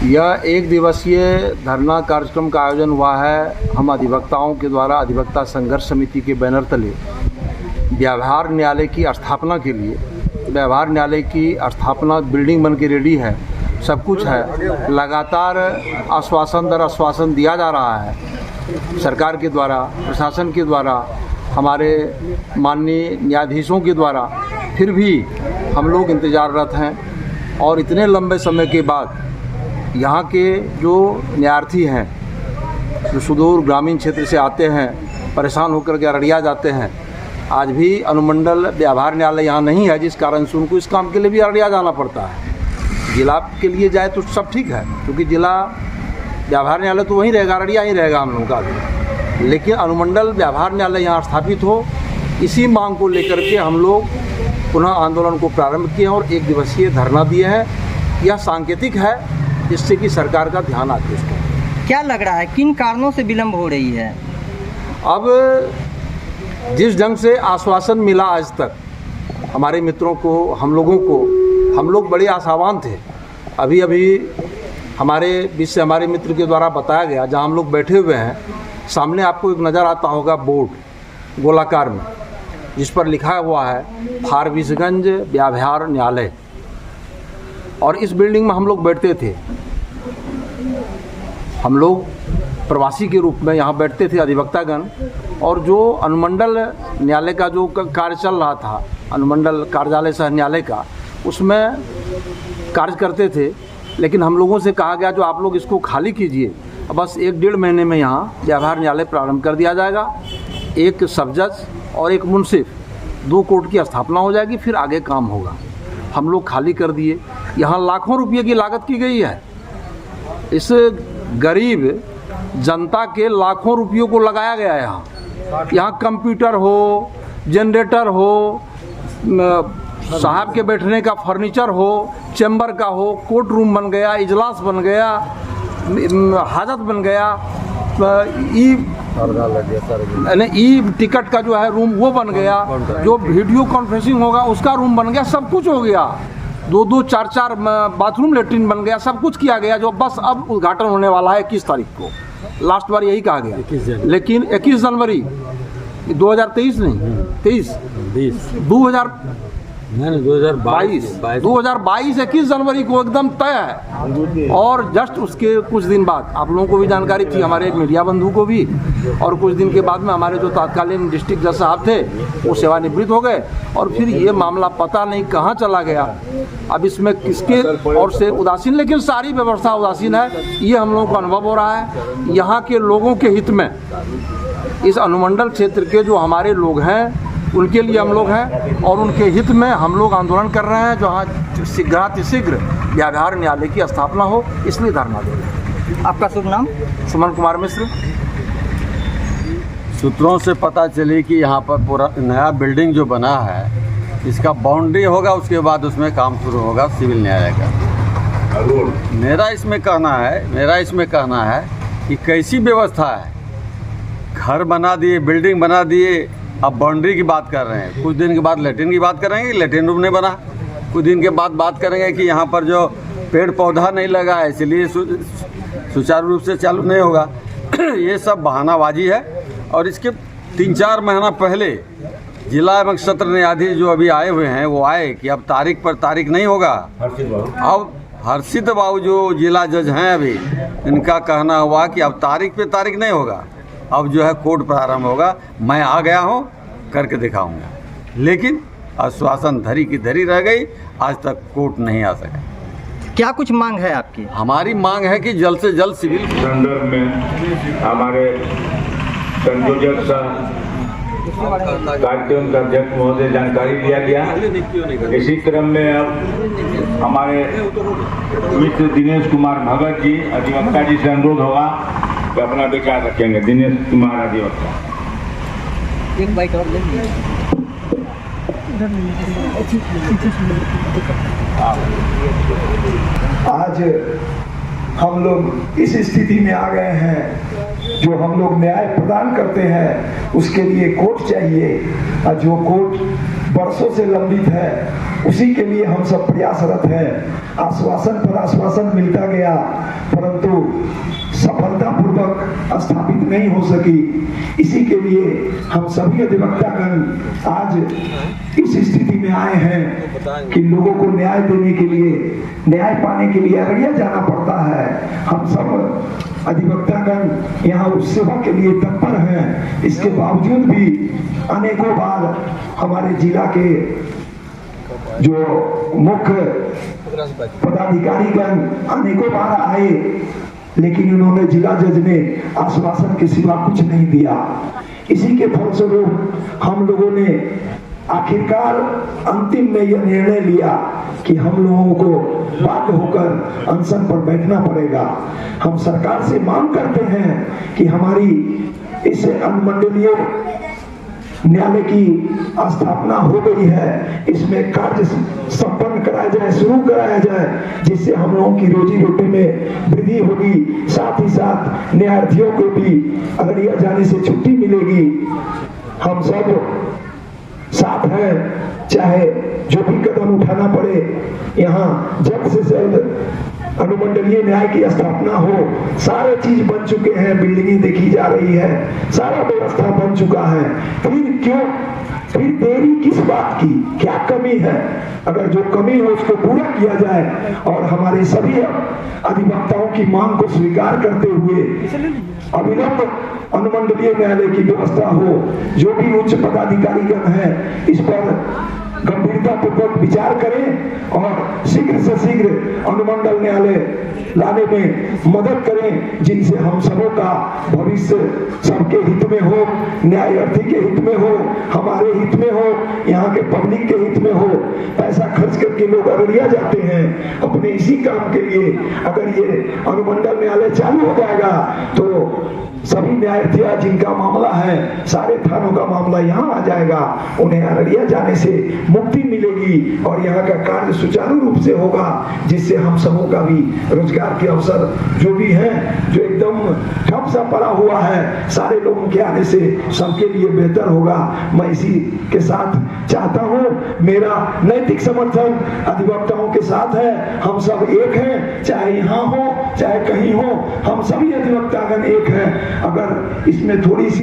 यह एक दिवसीय धरना कार्यक्रम का आयोजन हुआ है। हम अधिवक्ताओं के द्वारा अधिवक्ता संघर्ष समिति के बैनर तले व्यवहार न्यायालय की स्थापना के लिए, व्यवहार न्यायालय की स्थापना बिल्डिंग बन के रेडी है, सब कुछ है। लगातार आश्वासन दर आश्वासन दिया जा रहा है सरकार के द्वारा, प्रशासन के द्वारा, हमारे माननीय न्यायाधीशों के द्वारा। फिर भी हम लोग इंतज़ाररत हैं और इतने लंबे समय के बाद यहाँ के जो न्यायार्थी हैं, जो सुदूर ग्रामीण क्षेत्र से आते हैं, परेशान होकर के अररिया जाते हैं, आज भी अनुमंडल व्यवहार न्यायालय यहाँ नहीं है, जिस कारण से उनको इस काम के लिए भी अररिया जाना पड़ता है। जिला के लिए जाए तो सब ठीक है, क्योंकि जिला व्यवहार न्यायालय तो वहीं रहेगा, अररिया ही रहेगा हम लोगों का भी। लेकिन अनुमंडल व्यवहार न्यायालय यहाँ स्थापित हो, इसी मांग को लेकर के हम लोग पुनः आंदोलन को प्रारंभ किए हैं और एक दिवसीय धरना दिए हैं। यह सांकेतिक है, जिससे कि सरकार का ध्यान आकृष्ट हो। क्या लग रहा है, किन कारणों से विलम्ब हो रही है? अब जिस ढंग से आश्वासन मिला आज तक हमारे मित्रों को, हम लोगों को, हम लोग बड़े आशावान थे। अभी हमारे बीच से हमारे मित्र के द्वारा बताया गया, जहां हम लोग बैठे हुए हैं, सामने आपको एक नज़र आता होगा बोर्ड गोलाकार में, जिस पर लिखा हुआ है फारबिसगंज व्यवहार न्यायालय। और इस बिल्डिंग में हम लोग बैठते थे, हम लोग प्रवासी के रूप में यहाँ बैठते थे अधिवक्तागण। और जो अनुमंडल न्यायालय का जो कार्य चल रहा था, अनुमंडल कार्यालय सह न्यायालय का, उसमें कार्य करते थे। लेकिन हम लोगों से कहा गया, जो आप लोग इसको खाली कीजिए, बस 1-1.5 महीने में यहाँ व्यवहार न्यायालय प्रारंभ कर दिया जाएगा। एक सब जज और एक मुंसिफ, 2 कोर्ट की स्थापना हो जाएगी, फिर आगे काम होगा। हम लोग खाली कर दिए। यहाँ लाखों रुपये की लागत की गई है। इस गरीब जनता के लाखों रुपयों को लगाया गया है। यहाँ कंप्यूटर हो, जनरेटर हो, साहब के बैठने का फर्नीचर हो, चैम्बर का हो, कोर्ट रूम बन गया, इजलास बन गया, हाजत बन गया, ई टिकट का जो है रूम वो बन गया, जो वीडियो कॉन्फ्रेंसिंग होगा उसका रूम बन गया, सब कुछ हो गया। 2-2, 4-4 बाथरूम लेटरिन बन गया, सब कुछ किया गया। जो बस अब उद्घाटन होने वाला है 21 तारीख को, लास्ट बार यही कहा गया। लेकिन 21 जनवरी 2023 नहीं, 2022 21 जनवरी को एकदम तय है। और जस्ट उसके कुछ दिन बाद आप लोगों को भी जानकारी थी, हमारे मीडिया बंधु को भी, और कुछ दिन के बाद में हमारे जो तत्कालीन डिस्ट्रिक्ट जज साहब थे वो सेवानिवृत्त हो गए। और फिर ये मामला पता नहीं कहाँ चला गया। अब इसमें किसके ओर से उदासीन, लेकिन सारी व्यवस्था उदासीन है, ये हम लोगों को अनुभव हो रहा है। यहाँ के लोगों के हित में, इस अनुमंडल क्षेत्र के जो हमारे लोग हैं उनके लिए हम लोग हैं, और उनके हित में हम लोग आंदोलन कर रहे हैं। जहाँ शीघ्र व्यवहार न्यायालय की स्थापना हो, इसलिए धरना दे रहे हैं। आपका शुभ नाम? सुमन कुमार मिश्र। सूत्रों से पता चली कि यहाँ पर पूरा नया बिल्डिंग जो बना है, इसका बाउंड्री होगा, उसके बाद उसमें काम शुरू होगा सिविल न्यायालय का। मेरा इसमें कहना है कि कैसी व्यवस्था है, घर बना दिए, बिल्डिंग बना दिए, अब बाउंड्री की बात कर रहे हैं। कुछ दिन के बाद लेटरिन की बात करेंगे, लेटरिन रूम नहीं बना। कुछ दिन के बाद बात करेंगे कि यहाँ पर जो पेड़ पौधा नहीं लगा है, इसलिए सुचारू रूप से चालू नहीं होगा। ये सब बहानाबाजी है। और इसके 3-4 महीना पहले जिला एवं सत्र न्यायाधीश जो अभी आए हुए हैं, वो आए कि अब तारीख पर तारीख नहीं होगा। अब हर्षित बाबू जो जिला जज हैं अभी, इनका कहना हुआ कि अब तारीख पे तारीख नहीं होगा, अब जो है कोर्ट प्रारंभ होगा। मैं आ गया हूँ, करके दिखाऊंगा। लेकिन आश्वासन धरी की धरी रह गई, आज तक कोर्ट नहीं आ सका। क्या कुछ मांग है आपकी? हमारी मांग है कि जल्द से जल्द सिविल संदर्भ में हमारे संयोजक कार्यक्रम का अध्यक्ष महोदय जानकारी दिया गया। इसी क्रम में अब हमारे मित्र दिनेश कुमार भगत जी अधिवक्ता जी से अनुरोध होगा कि अपना विचार रखेंगे। दिनेश कुमार अधिवक्ता। एक बाइट और ले आज हम लोग इस स्थिति में आ गए हैं, जो हम लोग न्याय प्रदान करते हैं उसके लिए कोर्ट चाहिए, और जो कोर्ट बरसों से लंबित है उसी के लिए हम सब प्रयासरत हैं। आश्वासन पर आश्वासन मिलता गया, परंतु सफलतापूर्वक स्थापित नहीं हो सकी। इसी के लिए हम सभी अधिवक्तागण आज इस स्थिति में आए हैं कि लोगों को न्याय देने के लिए, न्याय पाने के लिए अररिया जाना पड़ता है। हम सब अधिवक्तागण यहाँ उस सेवा के लिए तत्पर हैं। इसके बावजूद भी अनेकों बार हमारे जिला के जो मुख्य पदाधिकारीगण अनेकों बार आए, लेकिन उन्होंने जिला जज ने आश्वासन के सिवा कुछ नहीं दिया। इसी के फलस्वरूप हम लोगों ने आखिरकार अंतिम में यह निर्णय लिया कि हम लोगों को बाध्य होकर अनशन पर बैठना पड़ेगा। हम सरकार से मांग करते हैं कि हमारी इस अनुमंडलीय न्यायालय की स्थापना हो गई है, इसमें कार्य संपन्न कराया जाए, शुरू कराया जाए, जिससे हम लोगों की रोजी रोटी में वृद्धि होगी। साथ ही साथ न्यायार्थियों को भी अररिया जाने से छुट्टी मिलेगी। हम सब साथ हैं, चाहे जो भी कदम उठाना पड़े, यहाँ जल्द से जल्द अनुमंडलीय न्याय की स्थापना हो। सारे चीज बन चुके हैं, बिल्डिंगें देखी जा रही है, सारा व्यवस्था बन चुका है, फिर क्यों, फिर देरी किस बात की, क्या कमी है? अगर जो कमी हो उसको पूरा किया जाए और हमारे सभी अधिवक्ताओं की मांग को स्वीकार करते हुए अविलंब अनुमंडलीय न्यायालय की व्यवस्था हो। जो भी उच्च पदाधिकारीगण हैं इस पर गंभीरता पूर्वक विचार करें और शीघ्र से शीघ्र अनुमंडल न्यायालय लाने में मदद करें, जिनसे हम सबों का भविष्य सबके हित में हो, न्यायार्थी के हित में हो, हमारे हित में हो, यहाँ के पब्लिक के हित में हो। पैसा खर्च करके लोग अररिया जाते हैं अपने इसी काम के लिए। अगर ये अनुमंडल न्यायालय चालू हो जाएगा तो सभी न्यायार्थियां जिनका मामला है, सारे थानों का मामला यहाँ आ जाएगा, उन्हें अररिया जाने से मुक्ति मिलेगी और यहाँ का कार्य सुचारू रूप से होगा, जिससे हम सबों का भी रोजगार के अवसर जो भी हैं, जो एकदम ठप सा पड़ा हुआ है, सारे लोगों के आने से सबके लिए बेहतर होगा। मैं इसी के साथ चाहता हूँ, मेरा नैतिक समर्थन अधिवक्ताओं के साथ है। हम सब एक हैं, चाहे यहाँ हो चाहे कहीं हो, हम सभी अधिवक्तागण एक हैं। अगर इसमें थोड़ी सी